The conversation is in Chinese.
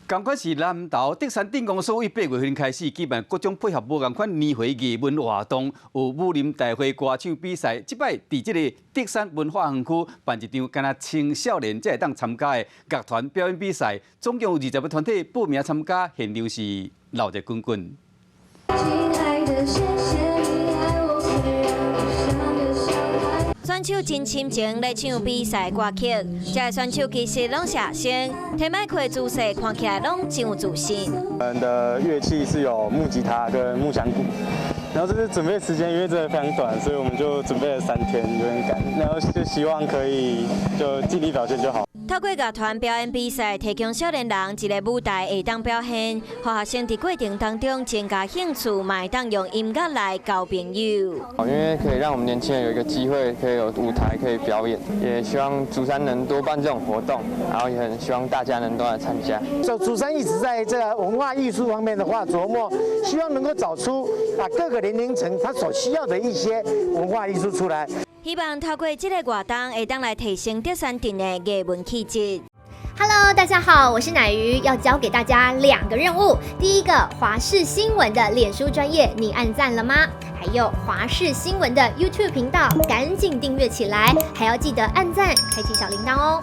同款是南投德山镇公所于8月份开始举办各种配合无同款年会艺文活动，有武林大会歌唱比赛。即摆伫即个德山文化园区办一场，敢若青少年才会当参加的乐团表演比赛，总共有20个团体报名参加，现场是闹热滚滚。选手真深情来唱比赛歌曲，这些选手其实拢是学生，提麦克的姿势看起来拢真有自信。我们的乐器是有木吉他跟木响鼓，然后这是准备时间，因为真的非常短，所以我们就准备了3天，有点赶，然后就希望可以就尽力表现就好。透过乐团表演比赛，提供少年人一个舞台会当表现，让学生在过程当中增加兴趣，嘛会当用音乐来交朋友。因为可以让我们年轻人有一个机会，可以有舞台可以表演，也希望竹山能多办这种活动，然后也很希望大家能都来参加。竹山一直在这个文化艺术方面的话琢磨，希望能够找出各个年龄层他所需要的一些文化艺术出来。希望透过这个活动，会当来提升德山镇的艺文气质。Hello， 大家好，我是乃瑜，要教给大家2个任务。第一个，华视新闻的脸书专页，你按赞了吗？还有华视新闻的 YouTube 频道，赶紧订阅起来，还要记得按赞，开启小铃铛哦。